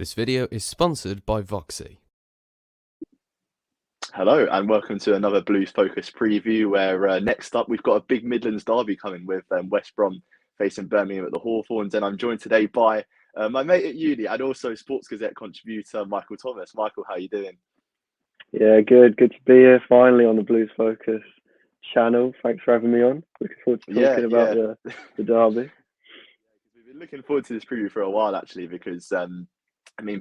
This video is sponsored by Voxy. Hello and welcome to another Blues Focus preview where next up we've got a big Midlands derby coming with West Brom facing Birmingham at the Hawthorns, and I'm joined today by my mate at uni and also Sports Gazette contributor Michael Thomas. Michael, how are you doing? Yeah, good to be here finally on the Blues Focus channel. Thanks for having me on. Looking forward to talking about the derby. We've been looking forward to this preview for a while actually because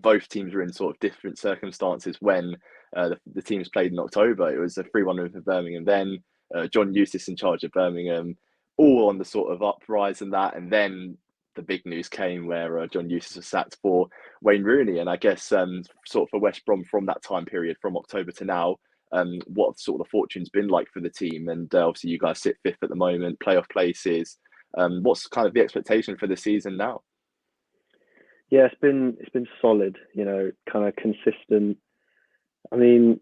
both teams were in sort of different circumstances when the teams played in October. It was a 3-1 win for Birmingham. Then John Eustace in charge of Birmingham, all on the sort of uprise and that. And then the big news came where John Eustace was sacked for Wayne Rooney. And I guess sort of for West Brom from that time period, from October to now, what sort of the fortune's been like for the team. And obviously you guys sit fifth at the moment, playoff places. What's kind of the expectation for the season now? Yeah, it's been solid, kind of consistent. I mean,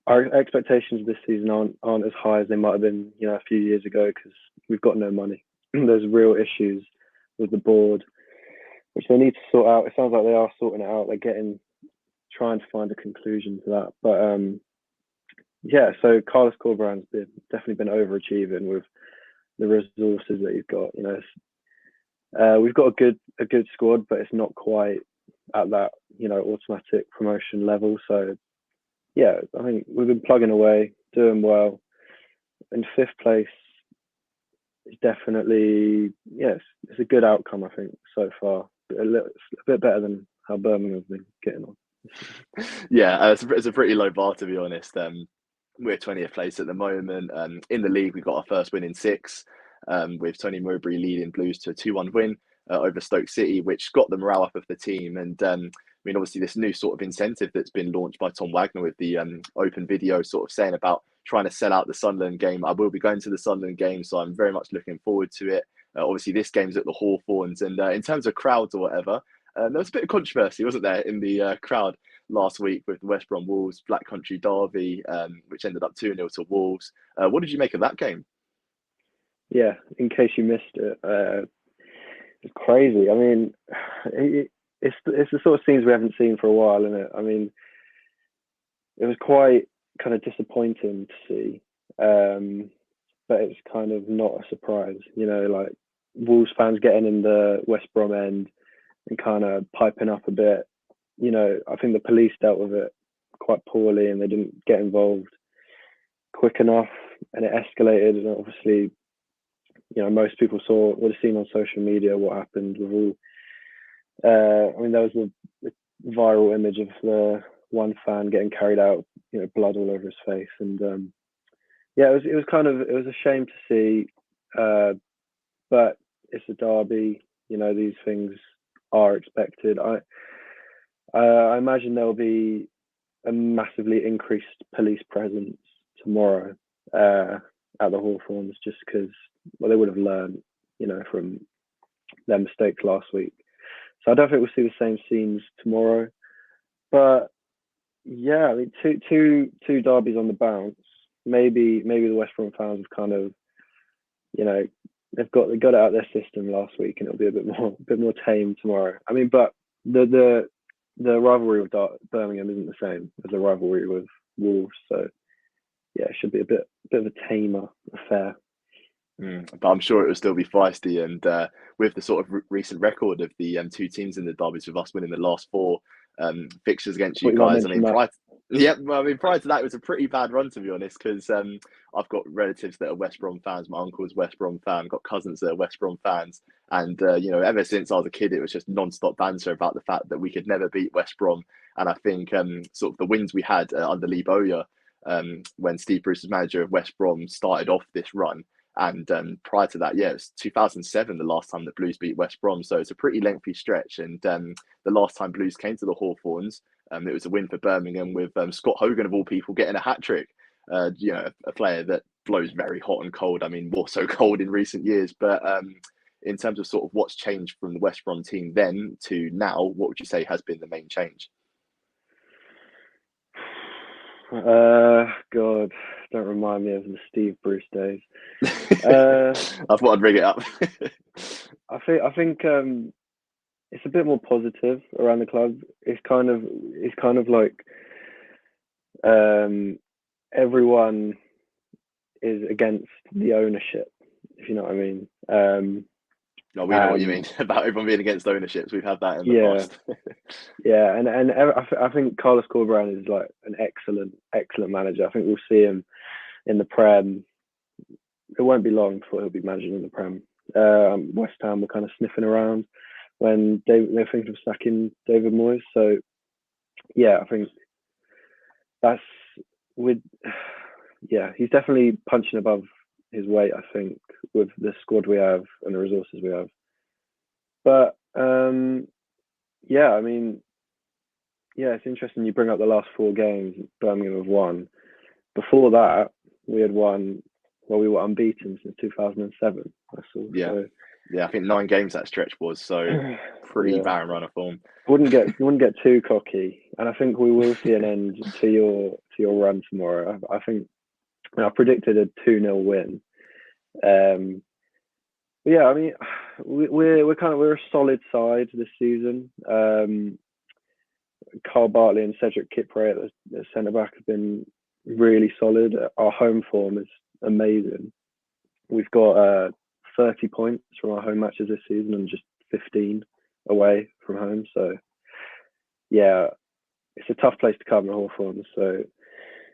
our expectations this season aren't as high as they might have been, a few years ago because we've got no money. There's real issues with the board, which they need to sort out. It sounds like they are sorting it out. They're trying to find a conclusion to that. But so Carlos Corberan's definitely been overachieving with the resources that he's got. We've got a good squad, but it's not quite at that automatic promotion level. So yeah, I think we've been plugging away, doing well. In fifth place is definitely it's a good outcome I think so far. It's a bit better than how Birmingham have been getting on. Yeah, it's a pretty low bar to be honest. We're 20th place at the moment. In the league, we got our first win in 6. With Tony Mowbray leading Blues to a 2-1 win over Stoke City, which got the morale up of the team. And obviously this new sort of incentive that's been launched by Tom Wagner with the open video sort of saying about trying to sell out the Sunderland game. I will be going to the Sunderland game, so I'm very much looking forward to it. Obviously this game's at the Hawthorns, and in terms of crowds or whatever, there was a bit of controversy, wasn't there, in the crowd last week with the West Brom Wolves Black Country derby, which ended up 2-0 to Wolves. What did you make of that game? Yeah, in case you missed it, it's crazy. I mean, it's the sort of scenes we haven't seen for a while, isn't it? I mean, it was quite kind of disappointing to see, but it's kind of not a surprise. Like Wolves fans getting in the West Brom end and kind of piping up a bit. I think the police dealt with it quite poorly and they didn't get involved quick enough, and it escalated. And obviously, most people would have seen on social media what happened with all. There was a viral image of the one fan getting carried out, blood all over his face, and it was a shame to see, but it's a derby. These things are expected. I imagine there'll be a massively increased police presence tomorrow at the Hawthorns, just because they would have learned, from their mistakes last week. So I don't think we'll see the same scenes tomorrow. But yeah, two derbies on the bounce. Maybe the West Brom fans have kind of, they got it out of their system last week, and it'll be a bit more tame tomorrow. But the rivalry with Birmingham isn't the same as the rivalry with Wolves. So yeah, it should be a bit of a tamer affair. But I'm sure it will still be feisty, and with the sort of recent record of the two teams in the derbies, with us winning the last 4 fixtures against you guys. Prior to that, it was a pretty bad run, to be honest, because I've got relatives that are West Brom fans. My uncle's West Brom fan. Got cousins that are West Brom fans, and ever since I was a kid, it was just non-stop banter about the fact that we could never beat West Brom. And I think sort of the wins we had under Lee Bowyer, when Steve Bruce was manager of West Brom, started off this run. And prior to that, it was 2007 the last time the Blues beat West Brom, so it's a pretty lengthy stretch. And the last time Blues came to the Hawthorns, it was a win for Birmingham with Scott Hogan of all people getting a hat trick. A player that blows very hot and cold. More so cold in recent years. But in terms of sort of what's changed from the West Brom team then to now, what would you say has been the main change? God, don't remind me of the Steve Bruce days. I thought I'd bring it up. I think it's a bit more positive around the club. It's kind of like everyone is against the ownership, if you know what I mean. No, we know what you mean about everyone being against ownerships. We've had that in the past. Yeah, and I think Carlos Corberán is like an excellent manager. I think we'll see him in the Prem. It won't be long before he'll be managing in the Prem. West Ham were kind of sniffing around when they're thinking of sacking David Moyes. So yeah, I think that's he's definitely punching above his weight, I think, with the squad we have and the resources we have. But I mean, it's interesting you bring up the last 4 games Birmingham have won. Before that, we had won. Well, we were unbeaten since 2007. I saw. Yeah, so, I think 9 games that stretch was, so pretty barren run of form. Wouldn't get too cocky, and I think we will see an end to your run tomorrow. I think I predicted a 2-0 win. Yeah, I mean, we're a solid side this season. Carl Bartley and Cedric Kipre at the centre back have been really solid. Our home form is amazing. We've got 30 points from our home matches this season and just 15 away from home. So yeah, it's a tough place to come, the Hawthorns. So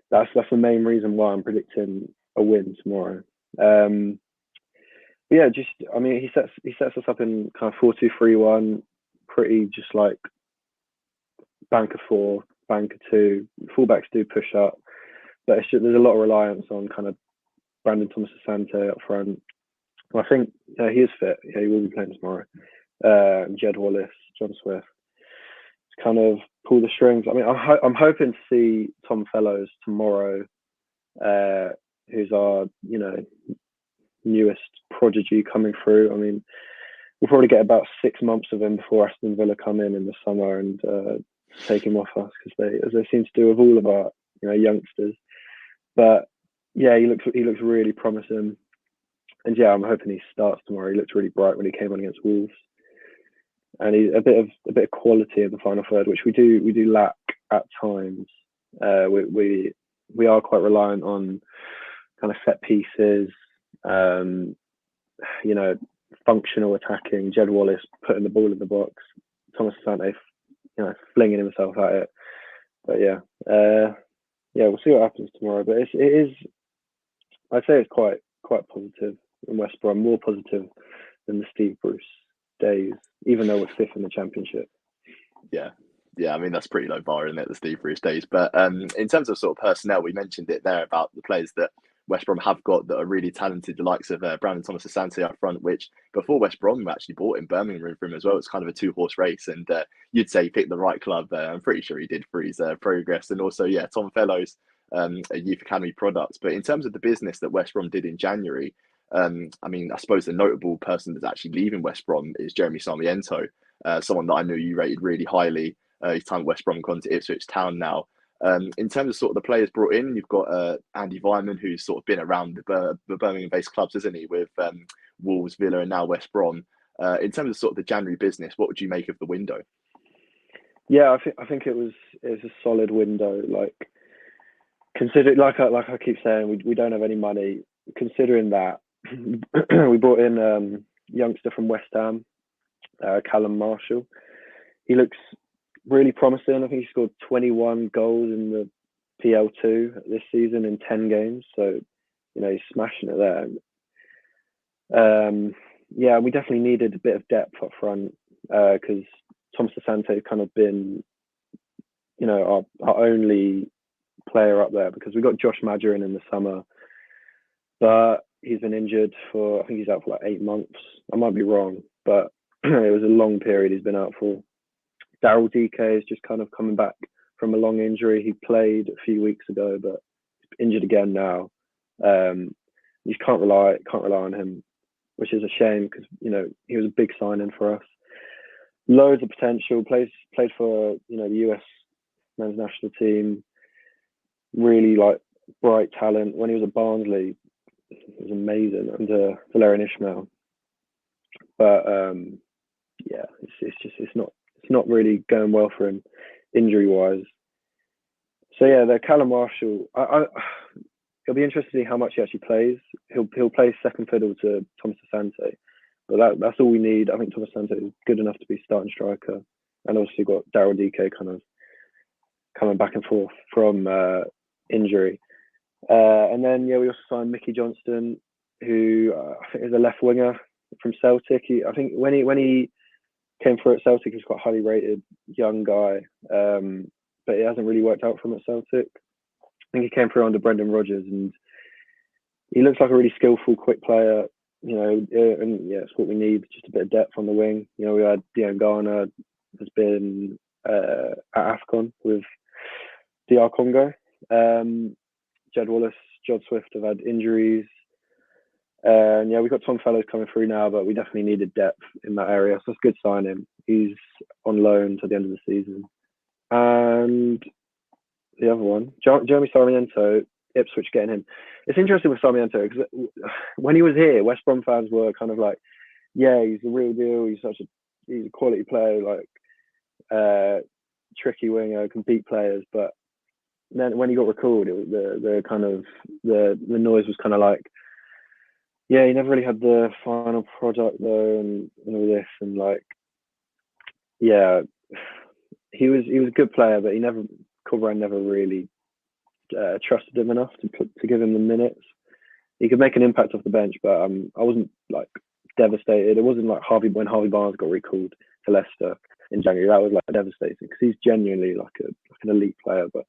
that's the main reason why I'm predicting a win tomorrow. He sets us up in kind of 4-2-3-1, pretty just like bank of 4, bank of 2. Fullbacks do push up, but there's a lot of reliance on kind of Brandon Thomas Asante up front. Well, I think he is fit. Yeah, he will be playing tomorrow. Jed Wallace, John Swift, to kind of pull the strings. I mean, I'm hoping to see Tom Fellows tomorrow, who's our newest prodigy coming through. I mean, we'll probably get about 6 months of him before Aston Villa come in the summer and take him off us, as they seem to do with all of our youngsters. But yeah, he looks really promising, and yeah, I'm hoping he starts tomorrow. He looked really bright when he came on against Wolves, and he's a bit of quality in the final third, which we do lack at times. We are quite reliant on kind of set pieces, functional attacking. Jed Wallace putting the ball in the box, Thomas Asante, flinging himself at it. But we'll see what happens tomorrow. But it is, I'd say it's quite positive in West Brom, more positive than the Steve Bruce days, even though we're 5th in the Championship. Yeah, I mean, that's pretty low bar, isn't it, the Steve Bruce days? But in terms of sort of personnel, we mentioned it there about the players that West Brom have got that are really talented, the likes of Brandon Thomas Asante up front, which before West Brom actually bought in Birmingham for him as well. It's kind of a 2-horse race, and you'd say he picked the right club. I'm pretty sure he did for his progress. And also, Tom Fellows, a youth academy product. But in terms of the business that West Brom did in January, I suppose the notable person that's actually leaving West Brom is Jeremy Sarmiento, someone that I knew you rated really highly. His time at West Brom, gone to Ipswich Town now. In terms of sort of the players brought in, you've got Andy Vyman, who's sort of been around the Birmingham-based clubs, isn't he, with Wolves, Villa, and now West Brom. In terms of sort of the January business, what would you make of the window? Yeah, I think it was a solid window. Like, consider, like I keep saying, we don't have any money. Considering that, we brought in a youngster from West Ham, Callum Marshall. He looks really promising. I think he scored 21 goals in the PL2 this season in 10 games. So, he's smashing it there. We definitely needed a bit of depth up front because Thomas Asante has kind of been, our only player up there, because we got Josh Madger in the summer, but he's been injured I think he's out for like 8 months. I might be wrong, but it was a long period he's been out for. Daryl DK is just kind of coming back from a long injury. He played a few weeks ago, but injured again now. You can't rely on him, which is a shame because he was a big signing for us. Loads of potential. Played for the US men's national team. Really like bright talent. When he was at Barnsley, it was amazing under Valerian Ismail. But yeah, it's not really going well for him injury wise. So yeah, the Callum Marshall. It'll be interesting to see how much he actually plays. He'll play second fiddle to Thomas Asante, but that's all we need. I think Thomas Asante is good enough to be starting striker, and also got Daryl DK kind of coming back and forth from injury. And then we also signed Mickey Johnston, who I think is a left winger from Celtic. I think when he came through at Celtic, he was quite highly rated young guy, but it hasn't really worked out for him at Celtic. I think he came through under Brendan Rodgers, and he looks like a really skillful, quick player. And it's what we need, just a bit of depth on the wing. We had Dion Garner has been at AFCON with DR Congo. Jed Wallace, Jod Swift have had injuries. We've got Tom Fellows coming through now, but we definitely needed depth in that area. So it's a good signing. He's on loan to the end of the season. And the other one, Jeremy Sarmiento, Ipswich getting him. It's interesting with Sarmiento because when he was here, West Brom fans were kind of like, yeah, he's the real deal. He's a quality player, like tricky winger, can beat players. But then when he got recalled, it was the kind of the noise was kind of like, yeah, he never really had the final product though, and all this, and like, yeah, he was a good player, but Corberan never really trusted him enough to give him the minutes. He could make an impact off the bench, but I wasn't like devastated. It wasn't like when Harvey Barnes got recalled to Leicester in January. That was like devastating because he's genuinely like an elite player. But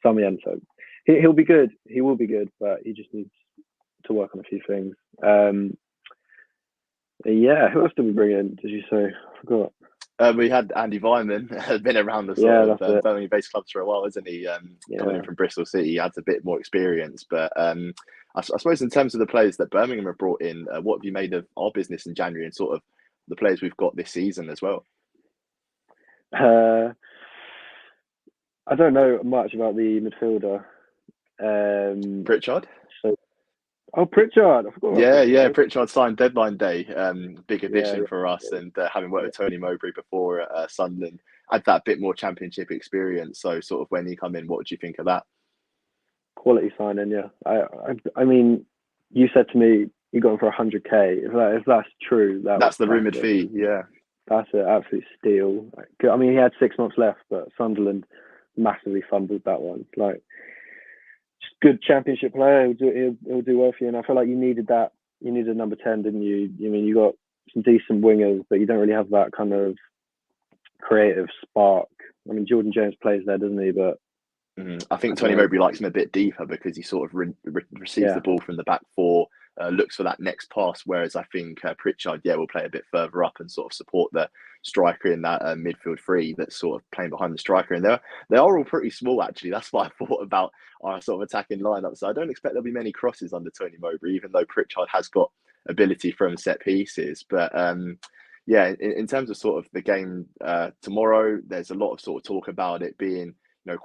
Sarmiento, he'll be good. He will be good, but he just needs to work on a few things. Who else did we bring in? Did you say? I forgot. We had Andy Vyman, has been around the Birmingham-based clubs for a while, isn't he? Coming in from Bristol City, he adds a bit more experience. But I suppose in terms of the players that Birmingham have brought in, what have you made of our business in January and sort of the players we've got this season as well? I don't know much about the midfielder. Pritchard? Pritchard! I forgot. Pritchard signed deadline day. Big addition for us, and having worked with Tony Mowbray before at Sunderland, had that bit more Championship experience. So, sort of when he come in, what would you think of that? Quality signing, yeah. I mean, you said to me you got him for 100k. If that's true, that's the rumoured fee. Yeah, that's an absolute steal. I mean, he had 6 months left, but Sunderland massively fumbled that one. Like, just good Championship player. He'll do well for you. And I feel like you needed that. You needed number 10, didn't you? I mean, you got some decent wingers, but you don't really have that kind of creative spark. I mean, Jordan James plays there, doesn't he? But I think Tony Mowbray likes him a bit deeper because he sort of receives the ball from the back four, looks for that next pass. Whereas I think Pritchard, will play a bit further up and sort of support the striker in that midfield three that's sort of playing behind the striker. And they are all pretty small, actually. That's what I thought about our sort of attacking lineup. So I don't expect there'll be many crosses under Tony Mowbray, even though Pritchard has got ability from set pieces. But in terms of sort of the game tomorrow, there's a lot of sort of talk about it being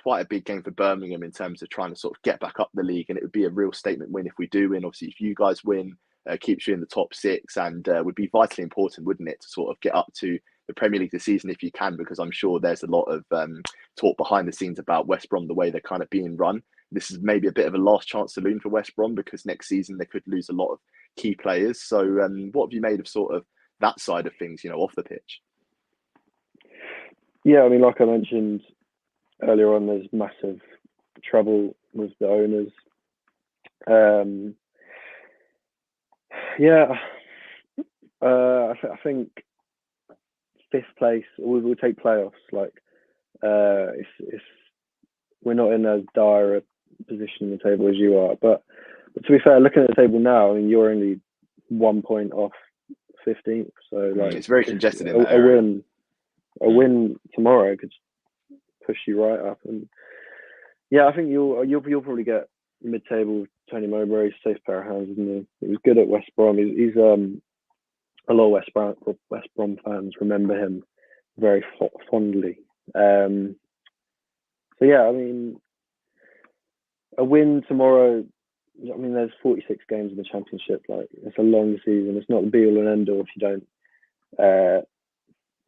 quite a big game for Birmingham in terms of trying to sort of get back up the league, and it would be a real statement win if we do win. Obviously, if you guys win, keeps you in the top six, and would be vitally important, wouldn't it, to sort of get up to the Premier League this season if you can, because I'm sure there's a lot of talk behind the scenes about West Brom, the way they're kind of being run. This is maybe a bit of a last chance saloon for West Brom because next season they could lose a lot of key players. So what have you made of sort of that side of things, off the pitch? Yeah, I mean, like I mentioned earlier on, there's massive trouble with the owners. I think fifth place, we'll take playoffs. Like, it's we're not in as dire a position in the table as you are. But to be fair, looking at the table now, I mean, you're only 1 point off 15th. So like, it's very congested in that area. A win tomorrow could push you right up. And I think you'll probably get mid-table with Tony Mowbray, safe pair of hands, isn't he? He was good at West Brom. He's a lot of West Brom fans remember him very fondly. I mean, a win tomorrow. I mean, there's 46 games in the Championship. Like, it's a long season. It's not the be all and end all if you don't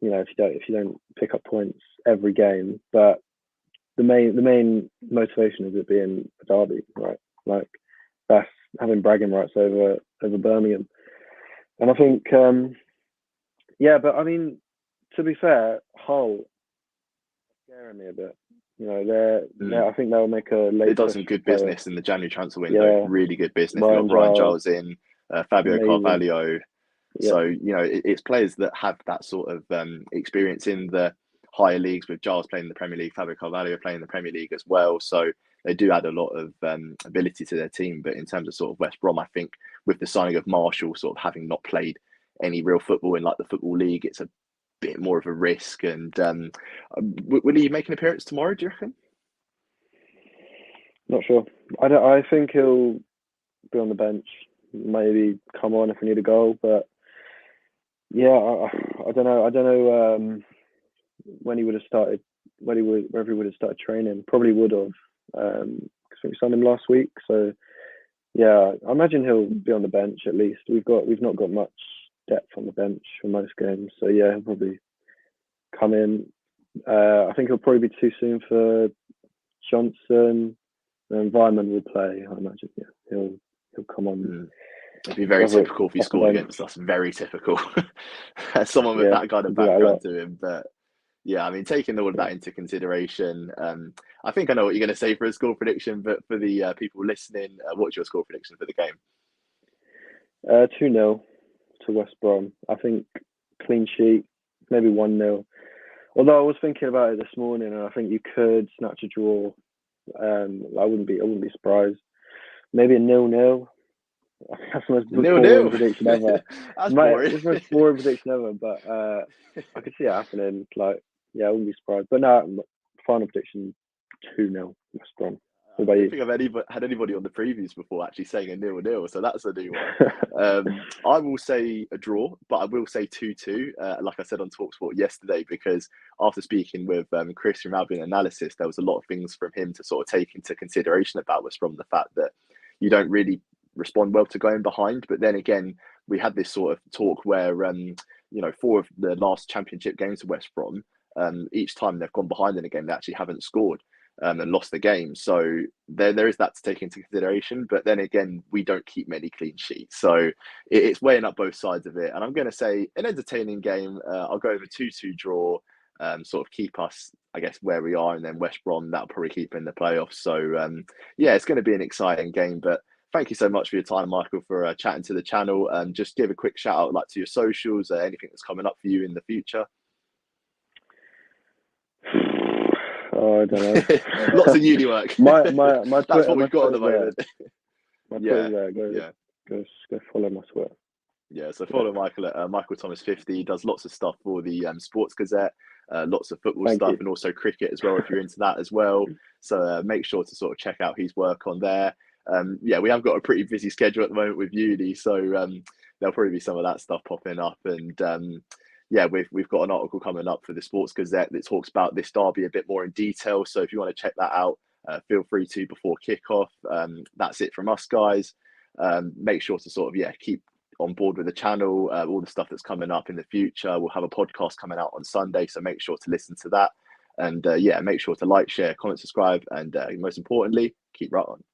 if you don't pick up points every game. But the main motivation is it being a derby, right? Like that's having bragging rights over Birmingham. And I think, but I mean, to be fair, Hull scaring me a bit. I think they'll make a late. They've done some good business in the January transfer window. Yeah. Really good business. Ryan They've got Ryan Giles in, Fabio Carvalho. Yeah. So, it's players that have that sort of experience in the higher leagues, with Giles playing in the Premier League, Fabio Carvalho playing in the Premier League as well. So they do add a lot of ability to their team. But in terms of sort of West Brom, I think with the signing of Marshall sort of having not played any real football in like the Football League, it's a bit more of a risk. And will he make an appearance tomorrow, do you reckon? Not sure. I think he'll be on the bench. Maybe come on if we need a goal. But yeah, I don't know. I don't know when he would have started. Whether he would have started training. Probably would have. Because we signed him last week. So yeah, I imagine he'll be on the bench at least. We've not got much depth on the bench for most games. So yeah, he'll probably come in. I think it'll probably be too soon for Johnson. And Vyman will play. I imagine. Yeah, he'll come on. It'd be very typical if he scored against us. Very typical. Someone with that kind of background to him. But yeah, I mean, taking all of that into consideration, I think I know what you're going to say for a score prediction. But for the people listening, what's your score prediction for the game? 2-0 to West Brom. I think clean sheet, maybe 1-0. Although I was thinking about it this morning, and I think you could snatch a draw. I wouldn't be surprised. Maybe a 0-0. That's the most boring prediction ever. That's boring. It's the most boring prediction ever, but I could see it happening. Like, yeah, I wouldn't be surprised. But no, final prediction 2-0 West Brom. I don't think I've had anybody on the previews before actually saying a 0-0, so that's a new one. I will say a draw, but I will say 2-2, like I said on TalkSport yesterday, because after speaking with Chris from Albion Analysis, there was a lot of things from him to sort of take into consideration about West Brom, the fact that you don't really respond well to going behind. But then again, we had this sort of talk where, 4 of the last championship games of West Brom, each time they've gone behind in a game, they actually haven't scored. And lost the game. So there is that to take into consideration. But then again, we don't keep many clean sheets. So it's weighing up both sides of it. And I'm going to say an entertaining game. I'll go over 2-2 draw, sort of keep us, I guess, where we are. And then West Brom, that'll probably keep in the playoffs. So, it's going to be an exciting game. But thank you so much for your time, Michael, for chatting to the channel. Just give a quick shout out to your socials, anything that's coming up for you in the future. Oh, I don't know. Lots of uni work. My That's Twitter, what we've got at the moment. My Twitter's there. Go follow my Twitter. Yeah, so follow Michael at Michael Thomas 50. He does lots of stuff for the Sports Gazette, lots of football stuff, and also cricket as well, if you're into that as well. So make sure to sort of check out his work on there. We have got a pretty busy schedule at the moment with uni, so there'll probably be some of that stuff popping up. And we've got an article coming up for the Sports Gazette that talks about this derby a bit more in detail. So if you want to check that out, feel free to before kickoff. That's it from us, guys. Make sure to sort of keep on board with the channel, all the stuff that's coming up in the future. We'll have a podcast coming out on Sunday, so make sure to listen to that. And make sure to like, share, comment, subscribe, and most importantly, keep right on.